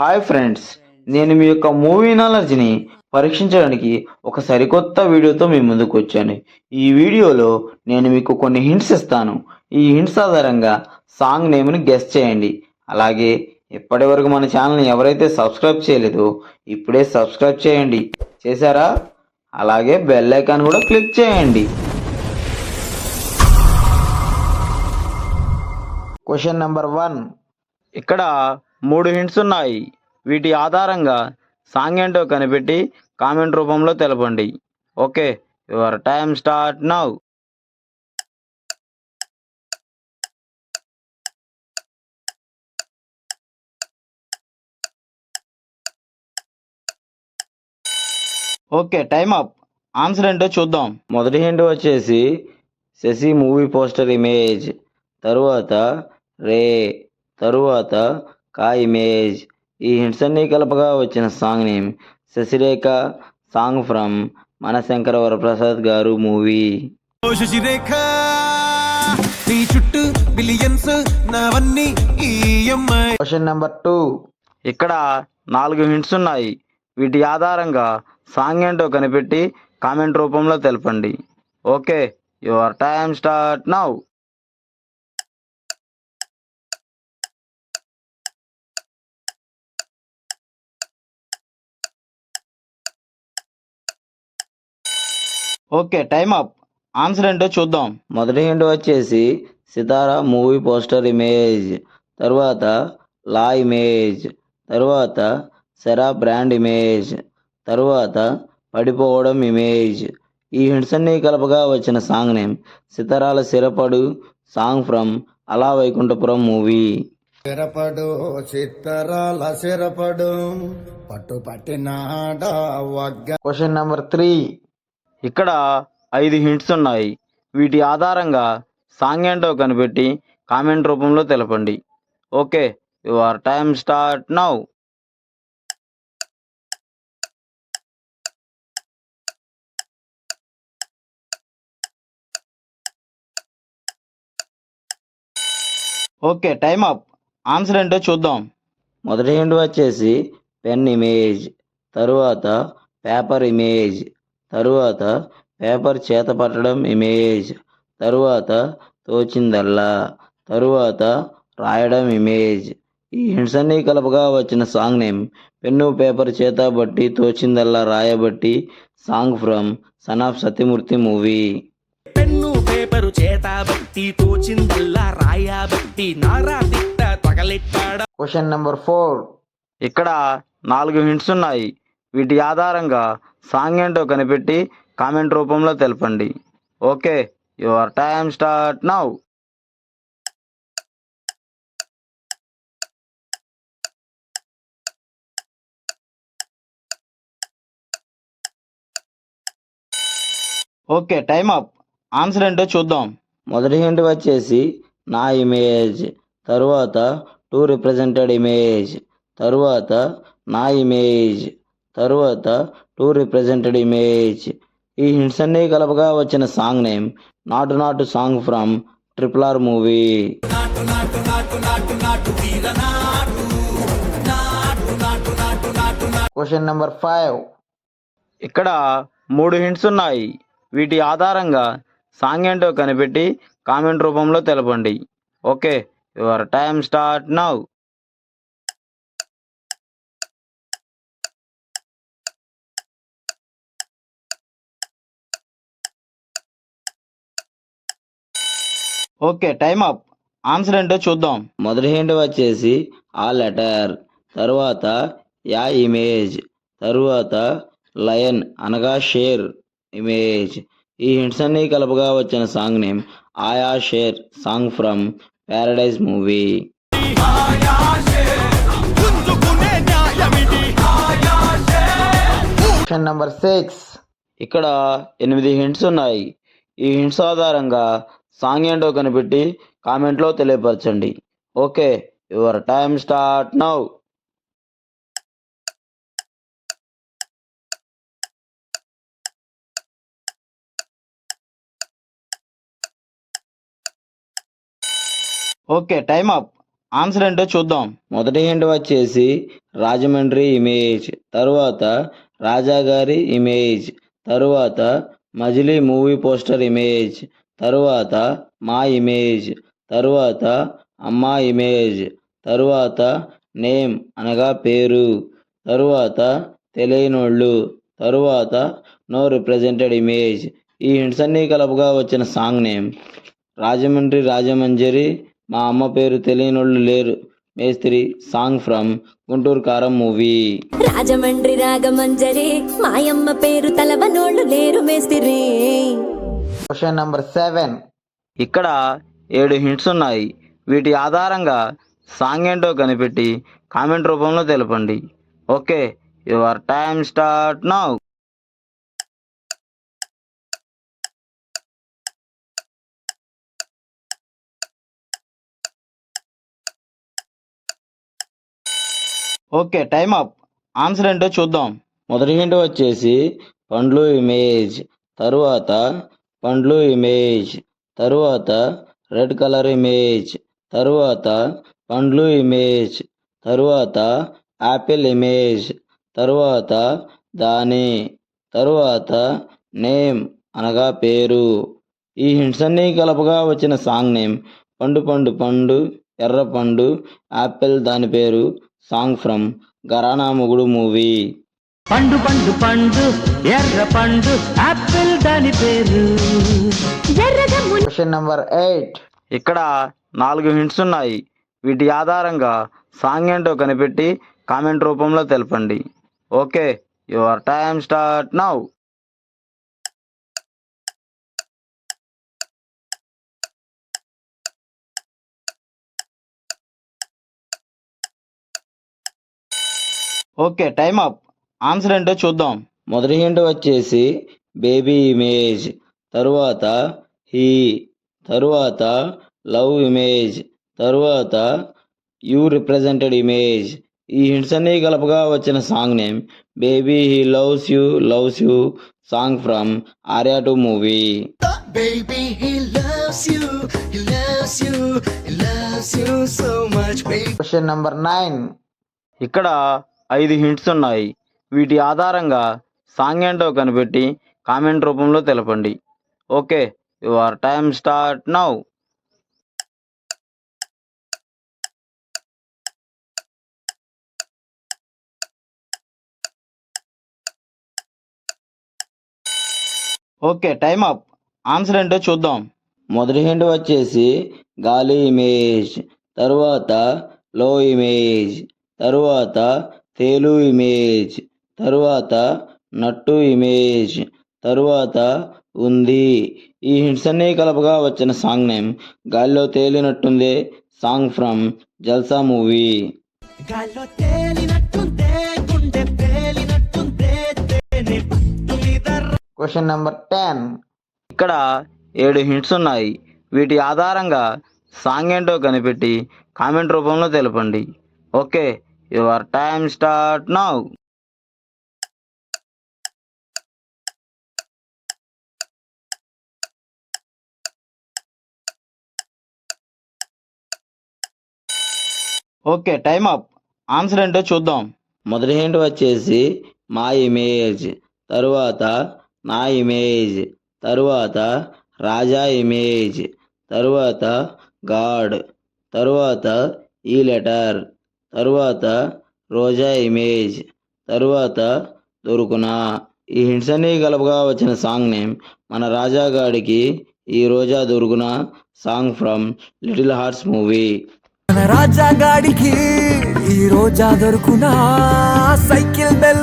Hi friends, నేను మీ యొక్క movie నాలెడ్జ్ని పరీక్షించడానికి ఒక సరికొత్త వీడియోతో మీ ముందుకు వచ్చాను. ఈ వీడియోలో నేను మీకు కొన్ని హింట్స్ ఇస్తాను. ఈ హింట్స్ ఆధారంగా సాంగ్ నేమ్ని గెస్ చేయండి. అలాగే ఇప్పటి వరకు మన ఛానల్ని ఎవరైతే సబ్స్క్రైబ్ చేయలేదో ఇప్పుడే సబ్స్క్రైబ్ చేయండి. చేశారా? అలాగే బెల్ ఐకాన్ కూడా క్లిక్ చేయండి. Question number 1. ఇక్కడ 3 హింట్స్ ఉన్నాయి. వీటి ఆధారంగా సాంగ్ ఏంటో కనిపెట్టి కామెంట్ రూపంలో తెలపండి. Okay, your time start now. Okay, time up. Answer ఏంటో చూద్దాం. మొదటి హింట్ వచ్చేసి శశి మూవీ పోస్టర్ ఇమేజ్, తరువాత రే, తరువాత కా ఇమేజ్. ఈ హింట్స్ అన్ని కలపగా వచ్చిన song name Sasirekha, song from Manashankara Varaprasad garu movie. Question number 2. ఇక్కడ 4 హింట్స్ ఉన్నాయి. వీటి ఆధారంగా సాంగ్ ఏంటో కనిపెట్టి కామెంట్ రూపంలో తెలపండి. Okay, your time start now. Okay, time up. Answer ఏంటో చూద్దాం. మొదటి హింట్ వచ్చేసి సితారా మూవీ పోస్టర్ ఇమేజ్, తర్వాత లా ఇమేజ్, తర్వాత సెరా బ్రాండ్ ఇమేజ్, తర్వాత పడిపోవడం ఇమేజ్. ఈ హింట్స్ అన్ని కలపగా వచ్చిన సాంగ్ నేమ్ సితారాల సిరపడు, సాంగ్ ఫ్రమ్ అలా వైకుంఠపురం మూవీ. సిరపడు సిత్తరాల సిరపడు పట్టు పట్టినాడ వగ్గ. Question number 3. ఇక్కడ 5 హింట్స్ ఉన్నాయి. వీటి ఆధారంగా సాంగ్ ఏంటో కనిపెట్టి కామెంట్ రూపంలో తెలపండి. Okay, your time start now. Okay, time up. Answer ఏంటో చూద్దాం. మొదటి హింట్ వచ్చేసి పెన్ ఇమేజ్, తరువాత పేపర్ ఇమేజ్, తరువాత పేపర్ చేత పట్టడం ఇమేజ్, తరువాత తోచిందల్లా, తరువాత రాయడం ఇమేజ్. ఈ హింట్స్ అన్ని కలపగా వచ్చిన సాంగ్ నేమ్ పెన్ను పేపర్ చేత బట్టి తోచిందల్లా రాయబట్టి, song from son of Satyamurthy movie. Pen paper చేతబట్టి తోచిందల్లా రాయబట్టి నారా తిట్ట తగలెట్టాడ. Question number 4. ఇక్కడ 4 హింట్స్ ఉన్నాయి. వీటి ఆధారంగా సాంగ్ ఏంటో కనిపెట్టి కామెంట్ రూపంలో తెలపండి. Okay, your time start now. Okay, time up. Answer ఏంటో చూద్దాం. మొదటి హింట్ వచ్చేసి నా ఇమేజ్, తరువాత టు రిప్రజెంటెడ్ ఇమేజ్, తరువాత నా ఇమేజ్, తరువాత టు రిప్రజెంటెడ్ ఇమేజ్. ఈ హింట్స్ అన్ని కలపగా వచ్చిన సాంగ్ నేమ్ నాటు నాటు, song from RRR movie. Question number 5. ఇక్కడ 3 హింట్స్ ఉన్నాయి. వీటి ఆధారంగా సాంగ్ ఏంటో కనిపెట్టి కామెంట్ రూపంలో తెలపండి. Okay, your time start now. Okay, time up. Answer ఏంటో చూద్దాం. మొదటి హింట్ వచ్చేసి ఆ లెటర్, తరువాత యా ఇమేజ్, తరువాత లయన్ అనగా షేర్ ఇమేజ్. ఈ హింట్స్ అన్ని కలపగా వచ్చిన సాంగ్ నేమ్ ఆయా share, song from Paradise movie. Question number 6. ఇక్కడ 8 హింట్స్ ఉన్నాయి. ఈ హింట్స్ ఆధారంగా సాంగ్ ఏంటో కనిపెట్టి కామెంట్లో తెలియపరచండి. Okay, your time start now. Okay, time up. Answer ఏంటో చూద్దాం. మొదటి హింట్ వచ్చేసి రాజమండ్రి ఇమేజ్, తరువాత రాజా గారి ఇమేజ్, తరువాత మజిలీ మూవీ పోస్టర్ ఇమేజ్, తరువాత మా ఇమేజ్, తరువాత అమ్మా ఇమేజ్, తరువాత నేమ్ అనగా పేరు, తరువాత తెలియనోళ్ళు, తరువాత నో రిప్రజెంటెడ్ ఇమేజ్. ఈ హింట్స్ అన్నీ కలపగా వచ్చిన సాంగ్ నేమ్ రాజమండ్రి రాజమంజరి, మా అమ్మ పేరు తెలియనోళ్ళు లేరు మేస్త్రి, సాంగ్ ఫ్రమ్ గుంటూరు కారం మూవీ. రాజమండ్రి రాగమంజరి మాయమ్మ పేరు తలవనోళ్ళు లేరు మేస్తిరి. Question number 7. ఇక్కడ 7 హింట్స్ ఉన్నాయి. వీటి ఆధారంగా సాంగ్ ఏంటో కనిపెట్టి కామెంట్ రూపంలో తెలపండి. Okay, your time start now. Okay, time up. Answer ఏంటో చూద్దాం. మొదటి హింట్ వచ్చేసి పండ్లు ఇమేజ్, తరువాత పండ్లు ఇమేజ్, తరువాత రెడ్ కలర్ ఇమేజ్, తరువాత పండ్లు ఇమేజ్, తరువాత యాపిల్ ఇమేజ్, తరువాత దాని, తరువాత నేమ్ అనగా పేరు. ఈ హింట్స్ అన్నీ కలపగా వచ్చిన సాంగ్ నేమ్ పండు పండు పండు, ఎర్ర పండు, యాపిల్ దాని పేరు, సాంగ్ ఫ్రమ్ ఘరానా మొగుడు మూవీ. పండు పండు పండు ఎర్ర పండు ఆపిల్ దాని పేరు. Question number 8. ఇక్కడ 4 హింట్స్ ఉన్నాయి. వీటి ఆధారంగా సాంగ్ ఏంటో కనిపెట్టి కామెంట్ రూపంలో తెలపండి. Okay, your time start now. Okay, time up. Answer ఏంటో చూద్దాం. మొదటి హింట్ వచ్చేసి బేబీ ఇమేజ్, తరువాత హీ, తరువాత లవ్ ఇమేజ్, తరువాత యూ రిప్రజెంటెడ్ ఇమేజ్. ఈ హింట్స్ అన్నీ కలపగా వచ్చిన song name baby he loves you, song from Arya 2 movie. Baby, he loves you so much, baby. Question number 9. ఇక్కడ 5 హింట్స్ ఉన్నాయి. వీటి ఆధారంగా సాంగ్ ఏంటో కనిపెట్టి కామెంట్ రూపంలో తెలపండి. Okay, your time start now. Okay, time up. Answer ఏంటో చూద్దాం. మొదటి హింట్ వచ్చేసి గాలి ఇమేజ్, తరువాత లో ఇమేజ్, తరువాత తేలు ఇమేజ్, తరువాత నట్టు ఇమేజ్, తరువాత ఉంది. ఈ హింట్స్ అన్నీ కలపగా వచ్చిన సాంగ్ నేమ్ గాల్లో తేలినట్టుందే, సాంగ్ ఫ్రమ్ జల్సా మూవీ. గాల్లో తేలినట్టుందే గుండె పేలినట్టుందే తేనె పట్టు మీద. Question number 10. ఇక్కడ 7 హింట్స్ ఉన్నాయి. వీటి ఆధారంగా సాంగ్ ఏంటో కనిపెట్టి కామెంట్ రూపంలో తెలపండి. Okay, your time start now. Okay, time up. Answer ఏంటో చూద్దాం. మొదటి హింట్ వచ్చేసి మా ఇమేజ్, తరువాత నా ఇమేజ్, తరువాత రాజా ఇమేజ్, తరువాత గాడ్, తరువాత ఈ లెటర్, తరువాత రోజా ఇమేజ్, తరువాత దొరుకునా. ఈ హింట్స్ అన్నీ కలపగా వచ్చిన సాంగ్ నేమ్ మన రాజా గాడికి ఈ రోజా దొరుకునా, song from Little Hearts movie. మన రాజా గాడికి ఈ రోజా దొరుకునా, సైకిల్ బెల్